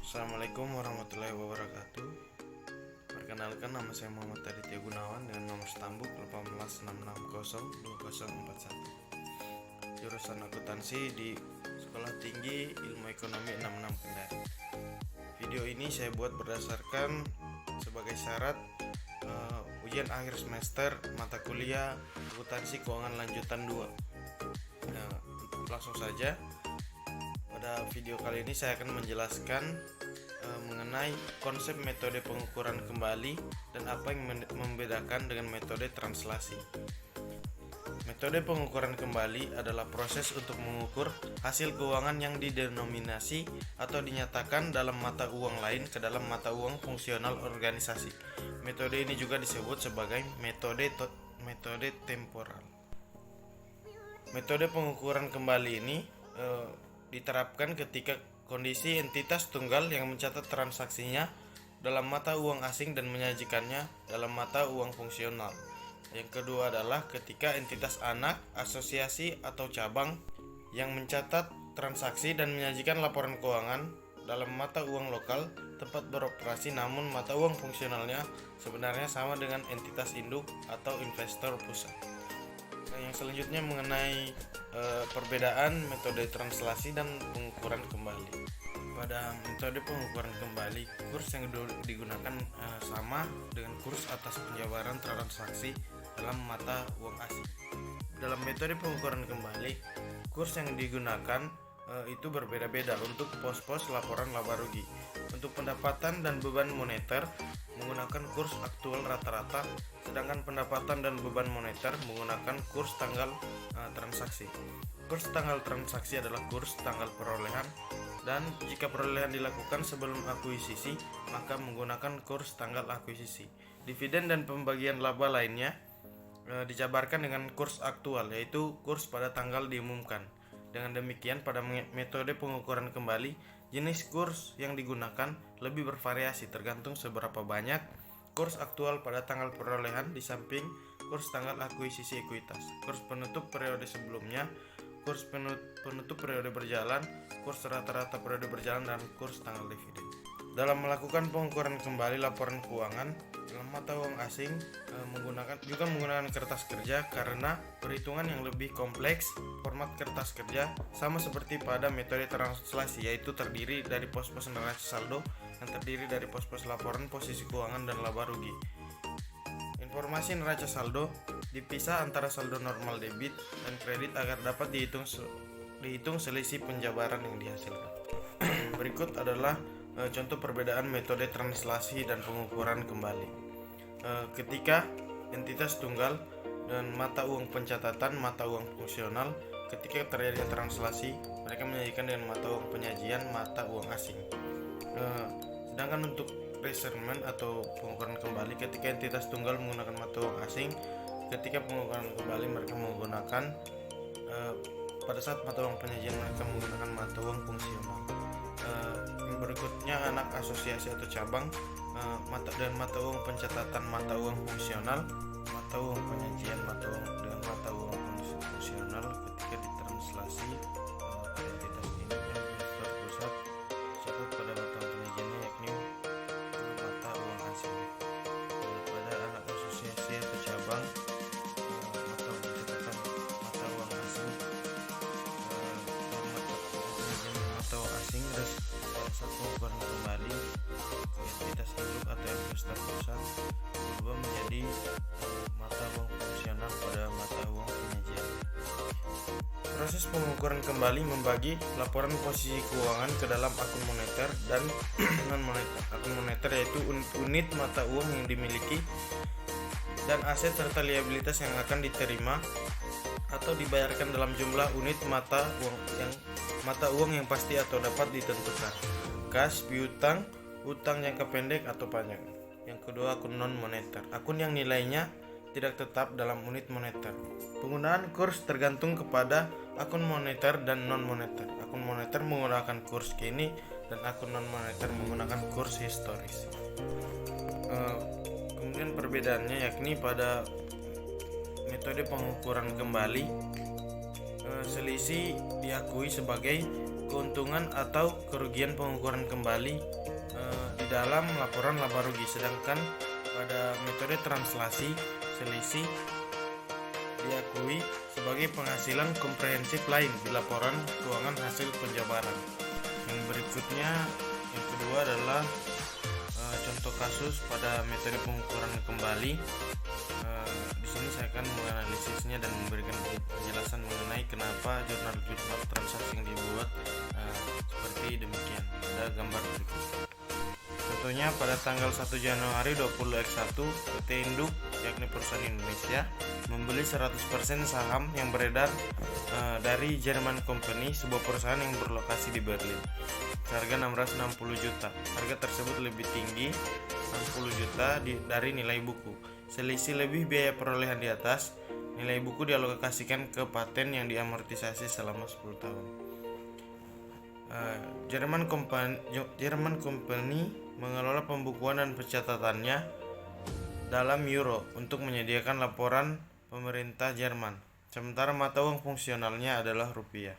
Assalamualaikum warahmatullahi wabarakatuh. Perkenalkan, nama saya Muhammad Aditya Gunawan dengan nomor stambuk 186602041. Jurusan akuntansi di Sekolah Tinggi Ilmu Ekonomi 66 Kendari. Video ini saya buat berdasarkan sebagai syarat ujian akhir semester mata kuliah akuntansi keuangan lanjutan 2. Langsung saja. Pada video kali ini saya akan menjelaskan mengenai konsep metode pengukuran kembali dan apa yang membedakan dengan metode translasi. Metode pengukuran kembali adalah proses untuk mengukur hasil keuangan yang didenominasi atau dinyatakan dalam mata uang lain ke dalam mata uang fungsional organisasi. Metode ini juga disebut sebagai metode temporal. Metode pengukuran kembali ini diterapkan ketika kondisi entitas tunggal yang mencatat transaksinya dalam mata uang asing dan menyajikannya dalam mata uang fungsional. Yang kedua adalah ketika entitas anak, asosiasi atau cabang yang mencatat transaksi dan menyajikan laporan keuangan dalam mata uang lokal tempat beroperasi, namun mata uang fungsionalnya sebenarnya sama dengan entitas induk atau investor pusat. Yang selanjutnya mengenai perbedaan metode translasi dan pengukuran kembali. Pada metode pengukuran kembali, kurs yang digunakan sama dengan kurs atas penjabaran transaksi dalam mata uang asing. Dalam metode pengukuran kembali, kurs yang digunakan itu berbeda-beda untuk pos-pos laporan laba rugi. Untuk pendapatan dan beban moneter menggunakan kurs aktual rata-rata, sedangkan pendapatan dan beban moneter menggunakan kurs tanggal transaksi. Kurs tanggal transaksi adalah kurs tanggal perolehan, dan jika perolehan dilakukan sebelum akuisisi maka menggunakan kurs tanggal akuisisi. Dividen dan pembagian laba lainnya dijabarkan dengan kurs aktual, yaitu kurs pada tanggal diumumkan. Dengan demikian, pada metode pengukuran kembali, jenis kurs yang digunakan lebih bervariasi tergantung seberapa banyak kurs aktual pada tanggal perolehan di samping kurs tanggal akuisisi ekuitas, kurs penutup periode sebelumnya, kurs penutup periode berjalan, kurs rata-rata periode berjalan, dan kurs tanggal dividen. Dalam melakukan pengukuran kembali laporan keuangan dalam mata uang asing menggunakan kertas kerja karena perhitungan yang lebih kompleks. Format kertas kerja sama seperti pada metode translasi, yaitu terdiri dari pos-pos neraca saldo yang terdiri dari pos-pos laporan posisi keuangan dan laba rugi. Informasi neraca saldo dipisah antara saldo normal debit dan kredit agar dapat dihitung selisih penjabaran yang dihasilkan. Berikut adalah contoh perbedaan metode translasi dan pengukuran kembali. Ketika entitas tunggal dan mata uang pencatatan, mata uang fungsional, ketika terjadi translasi, mereka menyajikan dengan mata uang penyajian, mata uang asing. Sedangkan untuk reserment atau pengukuran kembali, ketika entitas tunggal menggunakan mata uang asing, ketika pengukuran kembali mereka menggunakan pada saat mata uang penyajian mereka menggunakan mata uang fungsional. Berikutnya anak asosiasi atau cabang mata uang pencatatan, mata uang fungsional, mata uang penyajian, mata uang dengan mata uang fungsional ketika ditranslasi entitas induk yang investor pusat disebut pada mata uang penyajiannya yakni mata uang asing. Pada anak asosiasi atau cabang mata uang pencatatan, mata uang asing, mata uang asing saat pengukuran kembali entitas induk atau investor pusat berubah menjadi mata uang fungsional pada mata uang penyajian. Proses pengukuran kembali membagi laporan posisi keuangan ke dalam akun moneter dan non moneter. Akun moneter yaitu unit mata uang yang dimiliki dan aset serta liabilitas yang akan diterima atau dibayarkan dalam jumlah unit mata uang yang pasti atau dapat ditentukan. Kas, piutang, utang jangka pendek atau panjang. Yang kedua, akun non moneter, akun yang nilainya tidak tetap dalam unit moneter. Penggunaan kurs tergantung kepada akun moneter dan non moneter. Akun moneter menggunakan kurs kini dan akun non moneter menggunakan kurs historis. Kemudian perbedaannya yakni pada metode pengukuran kembali Selisih diakui sebagai keuntungan atau kerugian pengukuran kembali di dalam laporan laba rugi, sedangkan pada metode translasi selisih diakui sebagai penghasilan komprehensif lain di laporan keuangan hasil penjabaran. Yang berikutnya, yang kedua adalah contoh kasus pada metode pengukuran kembali. Di sini saya akan menganalisisnya dan memberikan penjelasan mengenai kenapa jurnal-jurnal transaksi yang dibuat seperti demikian. Ada gambar berikut. Contohnya pada tanggal 1 Januari 2021, PT Induk, yakni perusahaan Indonesia, membeli 100% saham yang beredar dari German Company, sebuah perusahaan yang berlokasi di Berlin. Seharga 660 juta. Harga tersebut lebih tinggi 60 juta dari nilai buku. Selisih lebih biaya perolehan di atas, nilai buku dialokasikan ke paten yang diamortisasi selama 10 tahun. German Company mengelola pembukuan dan pencatatannya dalam euro untuk menyediakan laporan pemerintah Jerman, sementara mata uang fungsionalnya adalah rupiah.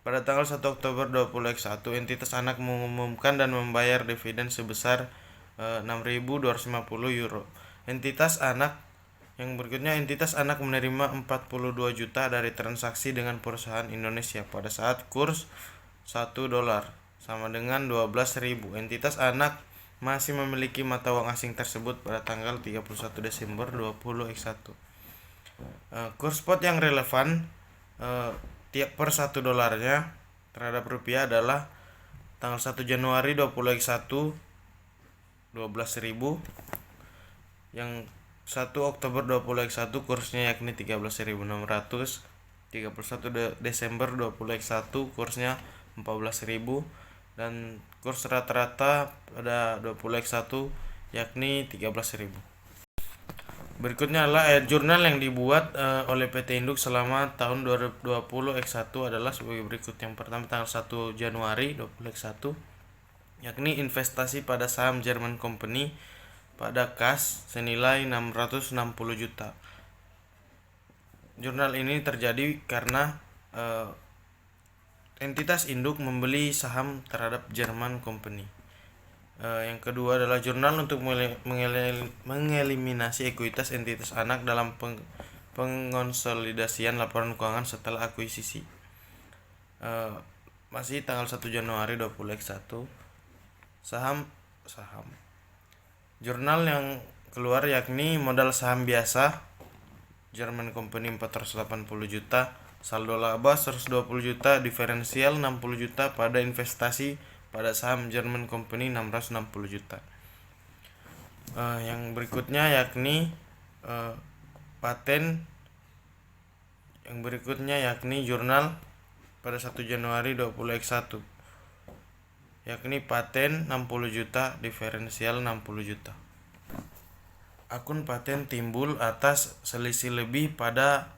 Pada tanggal 1 Oktober 2021, entitas anak mengumumkan dan membayar dividen sebesar 6.250 euro. Entitas anak yang berikutnya, entitas anak menerima 42 juta dari transaksi dengan perusahaan Indonesia pada saat kurs 1 dolar sama dengan 12.000. Entitas anak masih memiliki mata uang asing tersebut pada tanggal 31 Desember 2021. Kurs spot yang relevan per 1 dolarnya terhadap rupiah adalah tanggal 1 Januari 2021 12.000, yang 1 Oktober 2021 kursnya yakni 13.600, 31 Desember 2021 kursnya 14.000, dan kurs rata-rata pada 2021 yakni 13.000. Berikutnya adalah ayat jurnal yang dibuat oleh PT Induk selama tahun 2021 adalah sebagai berikut. Yang pertama, tanggal 1 Januari 2021, yakni investasi pada saham German Company pada kas senilai 660 juta. Jurnal ini terjadi karena entitas induk membeli saham terhadap German Company. Yang kedua adalah jurnal untuk mengeliminasi ekuitas entitas anak dalam pengonsolidasian laporan keuangan setelah akuisisi. Masih tanggal 1 Januari 2021, saham jurnal yang keluar yakni modal saham biasa German Company 480 juta, saldo laba 120 juta, diferensial 60 juta pada investasi pada saham German Company 660 juta. Yang berikutnya yakni paten. Yang berikutnya yakni jurnal pada 1 Januari 2021, yakni paten 60 juta, diferensial 60 juta. Akun paten timbul atas selisih lebih pada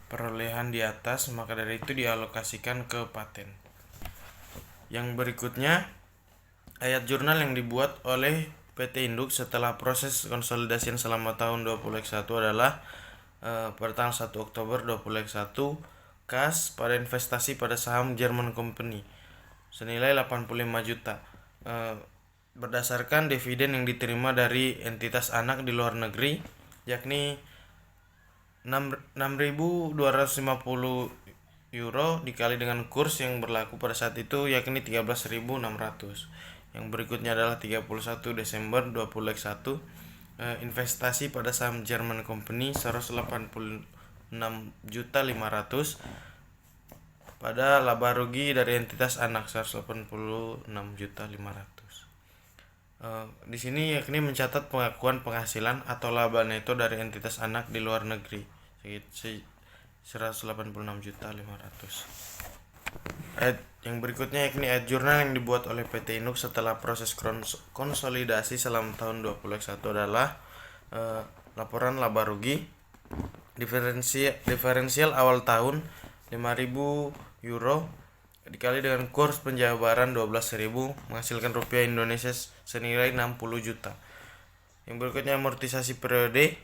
perolehan di atas, maka dari itu dialokasikan ke paten. Yang berikutnya, ayat jurnal yang dibuat oleh PT Induk setelah proses konsolidasian selama tahun 2021 adalah pada tanggal 1 Oktober 2021, kas pada investasi pada saham German Company senilai 85 juta. Berdasarkan dividen yang diterima dari entitas anak di luar negeri, yakni 6.250 euro dikali dengan kurs yang berlaku pada saat itu, yakni 13.600. Yang berikutnya adalah 31 Desember 2021, investasi pada saham German Company 186.500 pada laba rugi dari entitas anak 186.500. Di sini yakni mencatat pengakuan penghasilan atau laba neto dari entitas anak di luar negeri 186.500. Ayat yang berikutnya yakni ayat jurnal yang dibuat oleh PT Induk setelah proses konsolidasi selama tahun 2021 adalah laporan laba rugi diferensial awal tahun 5.000 euro dikali dengan kurs penjabaran 12.000 menghasilkan rupiah Indonesia senilai 60 juta. Yang berikutnya amortisasi periode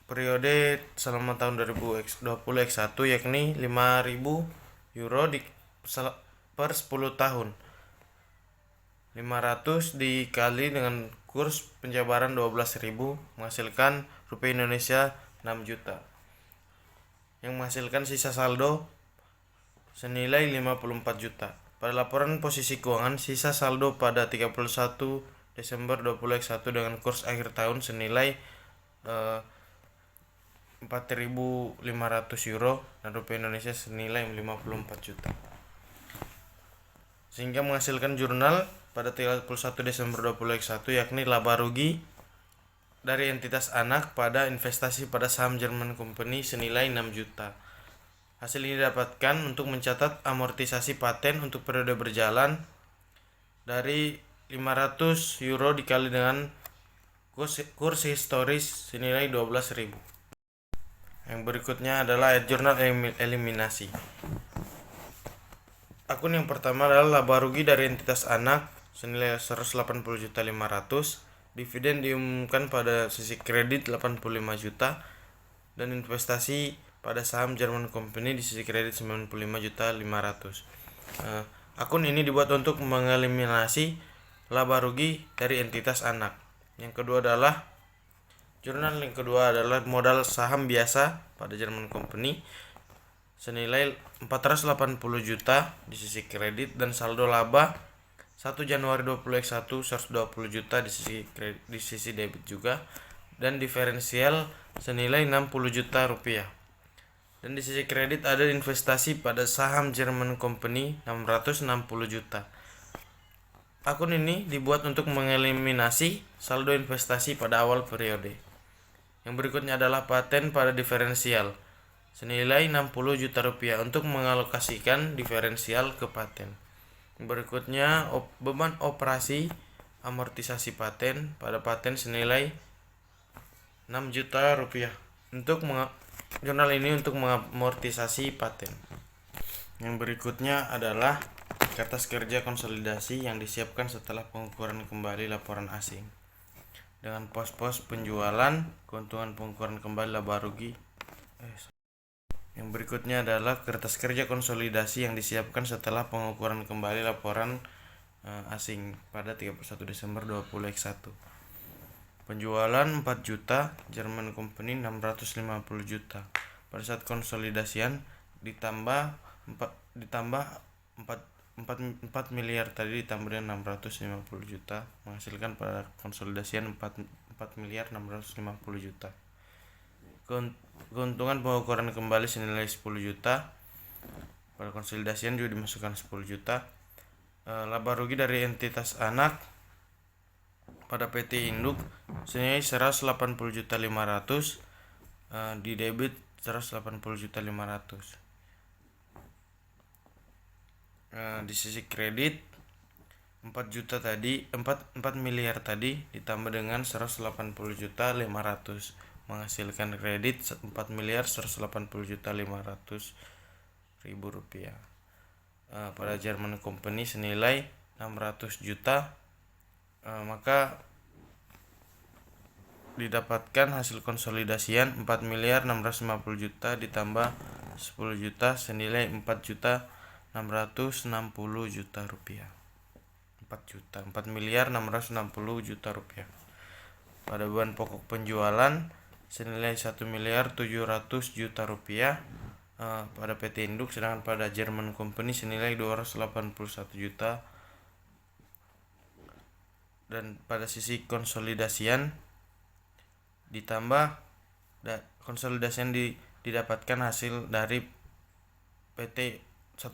periode selama tahun 2020 X1 yakni 5.000 euro per 10 tahun. 500 dikali dengan kurs penjabaran 12.000 menghasilkan rupiah Indonesia 6 juta. Yang menghasilkan sisa saldo senilai 54 juta. Pada laporan posisi keuangan, sisa saldo pada 31 Desember 2021 dengan kurs akhir tahun senilai 4.500 euro dan rupiah Indonesia senilai 54 juta. Sehingga menghasilkan jurnal pada 31 Desember 2021 yakni laba rugi dari entitas anak pada investasi pada saham German Company senilai 6 juta. Hasil ini didapatkan untuk mencatat amortisasi paten untuk periode berjalan dari 500 euro dikali dengan kurs historis senilai 12.000. Yang berikutnya adalah jurnal eliminasi. Akun yang pertama adalah laba rugi dari entitas anak senilai 180.500. Dividen diumumkan pada sisi kredit 85 juta dan investasi pada saham German Company di sisi kredit 95.500. Akun ini dibuat untuk mengeliminasi laba rugi dari entitas anak. Yang kedua adalah jurnal yang kedua adalah modal saham biasa pada German Company senilai 480 juta di sisi kredit dan saldo laba 1 Januari 2021 120 juta di sisi debit juga dan diferensial senilai 60 juta rupiah. Dan di sisi kredit ada investasi pada saham German Company 660 juta. Akun ini dibuat untuk mengeliminasi saldo investasi pada awal periode. Yang berikutnya adalah paten pada diferensial senilai 60 juta rupiah untuk mengalokasikan diferensial ke paten. Yang berikutnya beban operasi amortisasi paten pada paten senilai 6 juta rupiah untuk jurnal ini untuk mengamortisasi paten. Yang berikutnya adalah kertas kerja konsolidasi yang disiapkan setelah pengukuran kembali laporan asing dengan pos-pos penjualan, keuntungan pengukuran kembali laba rugi. Yang berikutnya adalah kertas kerja konsolidasi yang disiapkan setelah pengukuran kembali laporan asing pada 31 Desember 2021. Penjualan 4 juta, German Company 650 juta. Pada saat konsolidasian ditambah 4 miliar tadi ditambah dengan 650 juta menghasilkan pada konsolidasian 4 miliar 650 juta. Keuntungan pengukuran kembali senilai 10 juta. Pada konsolidasian juga dimasukkan 10 juta. Laba rugi dari entitas anak pada PT Induk senilai 180.500 di debit 180.500. Di sisi kredit 4 miliar tadi ditambah dengan 180.500 menghasilkan kredit 4 miliar 180.500 ribu rupiah. Pada German Company senilai 600 juta. Maka didapatkan hasil konsolidasian 4 miliar 650 juta ditambah 10 juta senilai 4 juta 660 juta rupiah. 4 miliar 660 juta rupiah. Pada beban pokok penjualan senilai 1 miliar 700 juta rupiah pada PT Induk, sedangkan pada German Company senilai 281 juta. Dan pada sisi konsolidasian ditambah konsolidasian didapatkan hasil dari PT 1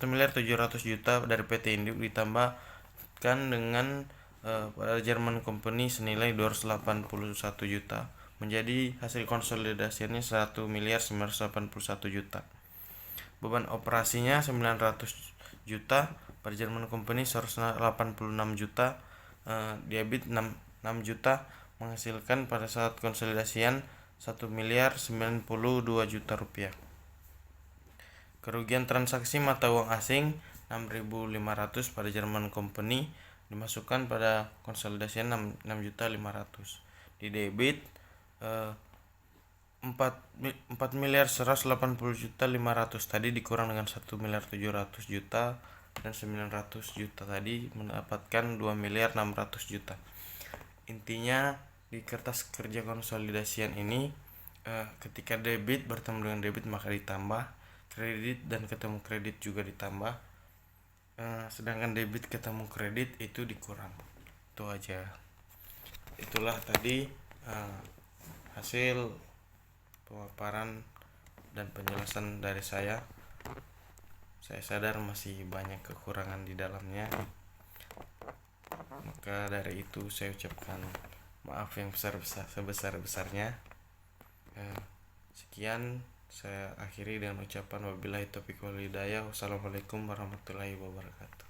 miliar 700 juta dari PT Induk ditambahkan dengan pada German Company senilai 281 juta menjadi hasil konsolidasiannya 1 miliar 981 juta. Beban operasinya 900 juta, pada German Company 186 juta, debit 6 juta menghasilkan pada saat konsolidasian 1 miliar 92 juta rupiah. Kerugian transaksi mata uang asing 6.500 pada German Company dimasukkan pada konsolidasian 6.500. Di debit 4.180.500.000 tadi dikurang dengan 1.700.000.000 dan 900 juta tadi mendapatkan 2.600.000.000. Intinya di kertas kerja konsolidasian ini, ketika debit bertemu dengan debit maka ditambah, kredit dan ketemu kredit juga ditambah, sedangkan debit ketemu kredit itu dikurang. Itu aja. Itulah tadi hasil pemaparan dan penjelasan dari saya. Saya sadar masih banyak kekurangan di dalamnya, maka dari itu saya ucapkan maaf yang sebesar-besarnya. Sekian saya akhiri dengan ucapan wabillahi taufiq wal hidayah. Wassalamualaikum warahmatullahi wabarakatuh.